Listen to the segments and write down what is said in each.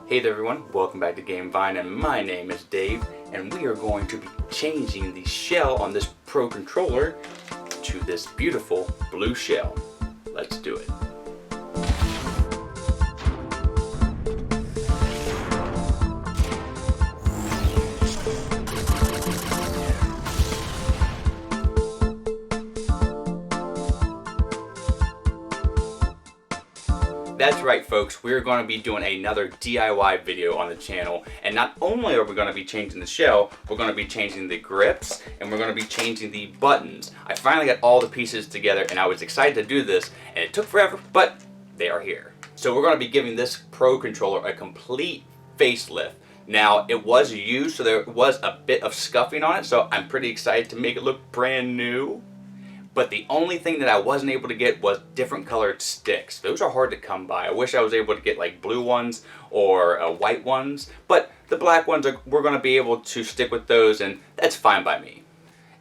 Hey there everyone, welcome back to Game Vine, and my name is Dave, and we are going to be changing the shell on this Pro controller to this beautiful blue shell. Let's do it. That's right folks, we're going to be doing another DIY video on the channel, and not only are we going to be changing the shell, we're going to be changing the grips, and we're going to be changing the buttons. I finally got all the pieces together and I was excited to do this, and it took forever, but they are here. So we're going to be giving this Pro controller a complete facelift. Now it was used, so there was a bit of scuffing on it, so I'm pretty excited to make it look brand new. But the only thing that I wasn't able to get was different colored sticks. Those are hard to come by. I wish I was able to get like blue ones or white ones, but the black ones we're going to be able to stick with those, and that's fine by me.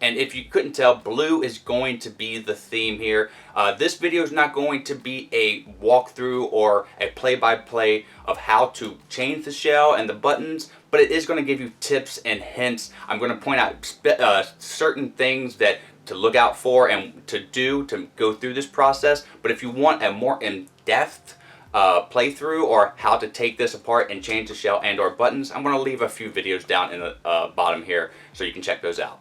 And if you couldn't tell, blue is going to be the theme here. This video is not going to be a walkthrough or a play-by-play of how to change the shell and the buttons, but it is going to give you tips and hints. I'm going to point out certain things that to look out for and to do to go through this process. But if you want a more in-depth playthrough or how to take this apart and change the shell and or buttons, I'm going to leave a few videos down in the bottom here so you can check those out.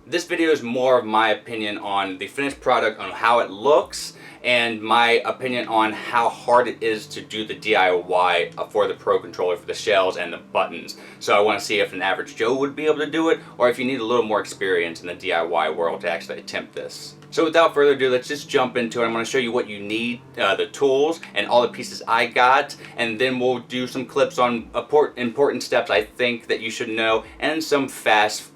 This video is more of my opinion on the finished product, on how it looks, and my opinion on how hard it is to do the DIY for the Pro controller for the shells and the buttons. So I want to see if an average Joe would be able to do it, or if you need a little more experience in the DIY world to actually attempt this. So without further ado, let's just jump into it. I'm going to show you what you need, the tools, and all the pieces I got, and then we'll do some clips on important steps I think that you should know, and some fast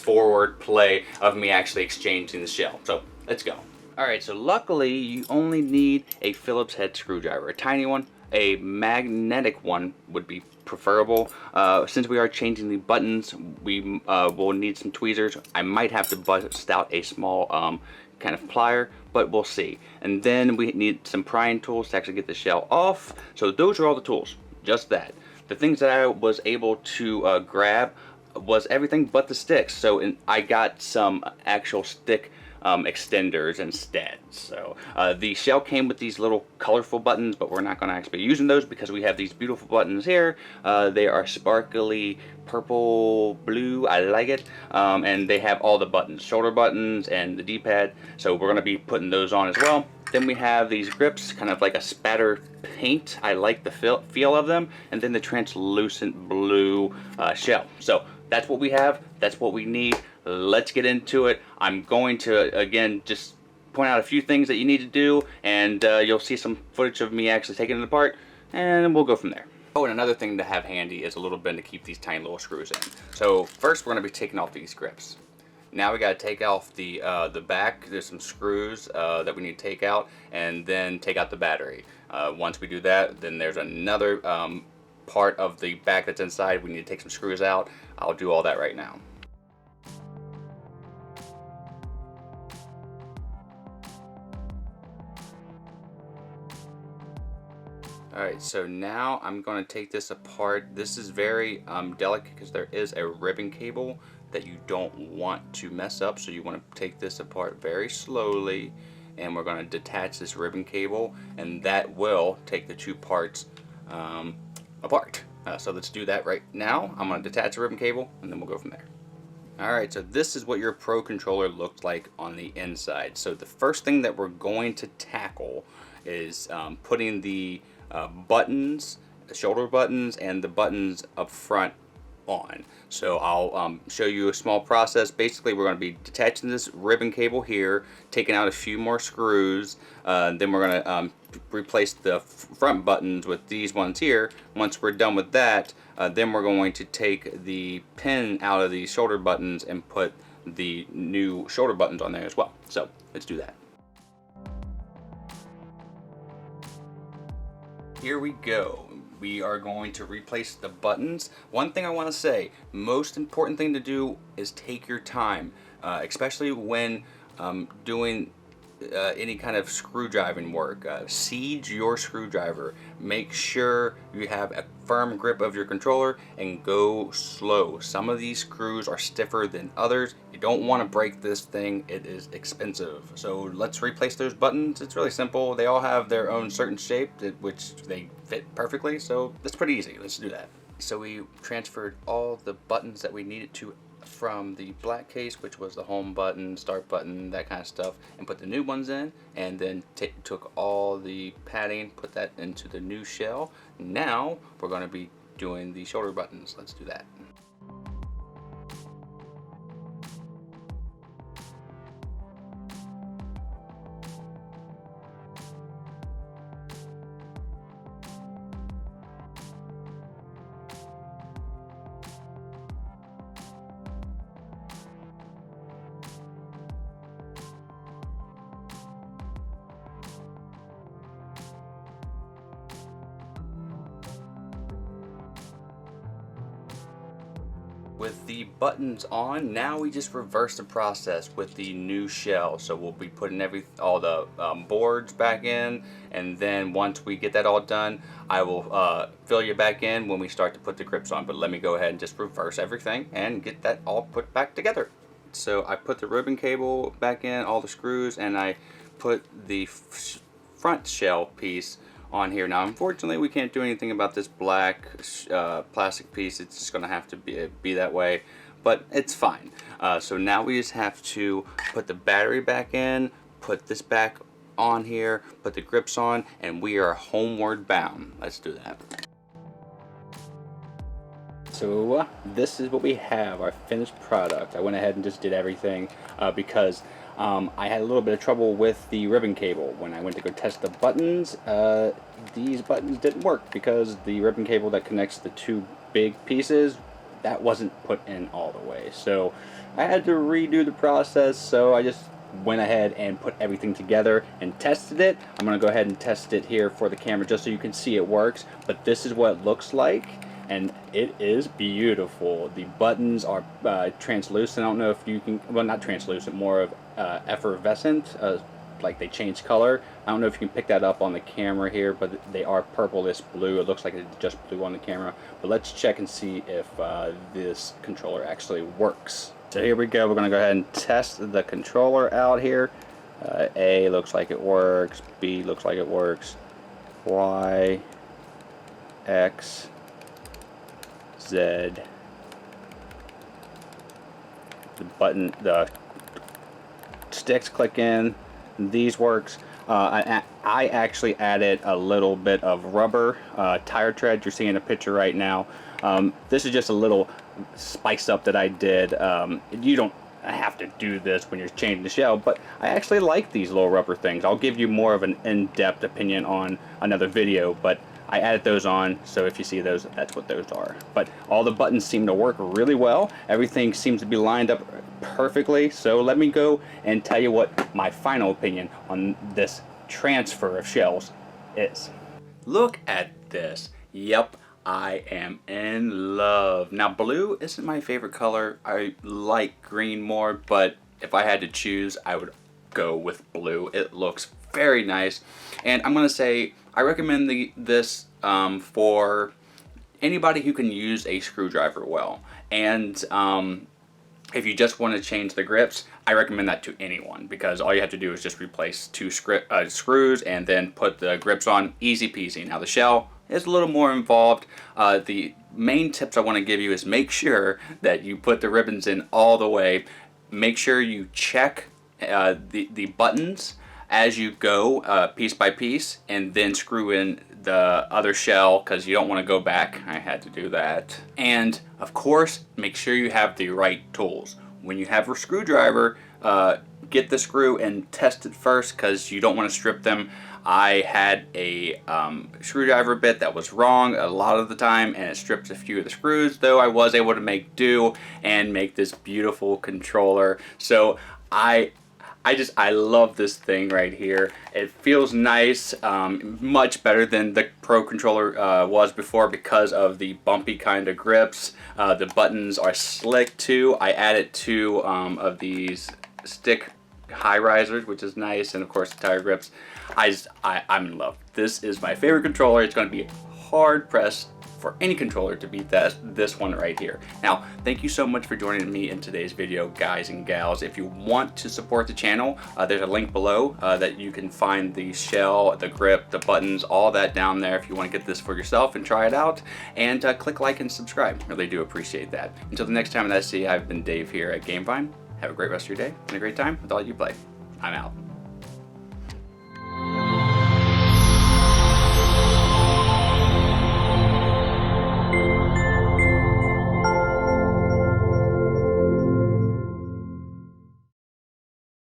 forward play of me actually exchanging the shell. So let's go. Alright, so luckily you only need a Phillips head screwdriver, a tiny one. A magnetic one would be preferable. Since we are changing the buttons, we will need some tweezers. I might have to bust out a small kind of plier, but we'll see. And then we need some prying tools to actually get the shell off. So those are all the tools, just that. The things that I was able to grab was everything but the sticks. So I got some actual stick extenders instead. So the shell came with these little colorful buttons, but we're not going to actually be using those because we have these beautiful buttons here. They are sparkly purple blue. I like it. And they have all the buttons, shoulder buttons and the D-pad. So we're going to be putting those on as well. Then we have these grips, kind of like a spatter paint. I like the feel of them. And then the translucent blue shell. So that's what we have. That's what we need. Let's get into it. I'm going to, again, just point out a few things that you need to do, and you'll see some footage of me actually taking it apart, and we'll go from there. Oh, and another thing to have handy is a little bit to keep these tiny little screws in. So first we're going to be taking off these grips. Now we got to take off the back. There's some screws that we need to take out, and then take out the battery. Once we do that, then there's another part of the back that's inside. We need to take some screws out. I'll do all that right now. Alright, so now I'm going to take this apart. This is very delicate because there is a ribbon cable that you don't want to mess up. So you want to take this apart very slowly, and we're going to detach this ribbon cable, and that will take the two parts apart. So let's do that right now. I'm going to detach the ribbon cable, and then we'll go from there. Alright, so this is what your Pro controller looks like on the inside. So the first thing that we're going to tackle is putting the buttons, the shoulder buttons, and the buttons up front on. So I'll show you a small process. Basically, we're going to be detaching this ribbon cable here, taking out a few more screws, then we're going to replace the front buttons with these ones here. Once we're done with that, then we're going to take the pin out of these shoulder buttons and put the new shoulder buttons on there as well. So let's do that. Here we go. We are going to replace the buttons. One thing I want to say, most important thing to do is take your time, especially when doing any kind of screw driving work. Siege your screwdriver. Make sure you have a firm grip of your controller and go slow. Some of these screws are stiffer than others. You don't want to break this thing. It is expensive. So let's replace those buttons. It's really simple. They all have their own certain shape which they fit perfectly, so it's pretty easy. Let's do that. So we transferred all the buttons that we needed to from the black case, which was the home button, start button, that kind of stuff, and put the new ones in, and then took all the padding, put that into the new shell. Now we're going to be doing the shoulder buttons. Let's do that. With the buttons on, now we just reverse the process with the new shell. So we'll be putting all the boards back in, and then once we get that all done, I will fill you back in when we start to put the grips on. But let me go ahead and just reverse everything and get that all put back together. So I put the ribbon cable back in, all the screws, and I put the front shell piece on here. Now unfortunately we can't do anything about this black plastic piece. It's just gonna have to be that way, but it's fine. So now we just have to put the battery back in, put this back on here, put the grips on, and we are homeward bound. Let's do that. So this is what we have, our finished product. I went ahead and just did everything because I had a little bit of trouble with the ribbon cable. When I went to go test the buttons, these buttons didn't work because the ribbon cable that connects the two big pieces, that wasn't put in all the way. So I had to redo the process, so I just went ahead and put everything together and tested it. I'm going to go ahead and test it here for the camera just so you can see it works, but this is what it looks like. And it is beautiful. The buttons are translucent. I don't know if you can, well, not translucent, more of effervescent, like they change color. I don't know if you can pick that up on the camera here, but they are purplish blue. It looks like it's just blue on the camera. But let's check and see if this controller actually works. So here we go. We're going to go ahead and test the controller out here. A looks like it works. B looks like it works. Y, X, Z. The sticks click in. These works. I actually added a little bit of rubber tire tread. You're seeing a picture right now. This is just a little spice up that I did. You don't have to do this when you're changing the shell, but I actually like these little rubber things. I'll give you more of an in-depth opinion on another video, but I added those on, so if you see those, that's what those are. But all the buttons seem to work really well. Everything seems to be lined up perfectly. So let me go and tell you what my final opinion on this transfer of shells is. Look at this. Yep, I am in love. Now, blue isn't my favorite color. I like green more, but if I had to choose, I would go with blue. It looks very nice, and I'm gonna say I recommend this for anybody who can use a screwdriver well. And if you just want to change the grips, I recommend that to anyone, because all you have to do is just replace two screws and then put the grips on. Easy peasy. Now the shell is a little more involved. The main tips I want to give you is make sure that you put the ribbons in all the way. Make sure you check the buttons as you go piece by piece, and then screw in the other shell, because you don't want to go back. I had to do that. And of course, make sure you have the right tools. When you have a screwdriver, get the screw and test it first, because you don't want to strip them. I had a screwdriver bit that was wrong a lot of the time, and it stripped a few of the screws, though I was able to make do and make this beautiful controller. So I love this thing right here. It feels nice, much better than the Pro controller was before, because of the bumpy kind of grips. The buttons are slick too. I added two of these stick high risers, which is nice, and of course the tire grips. I'm in love. This is my favorite controller. It's going to be hard pressed for any controller to beat this one right here. Now, thank you so much for joining me in today's video, guys and gals. If you want to support the channel, there's a link below that you can find the shell, the grip, the buttons, all that down there if you want to get this for yourself and try it out. And click like and subscribe. Really do appreciate that. Until the next time that I see you, I've been Dave here at GameVine. Have a great rest of your day and a great time with all you play. I'm out.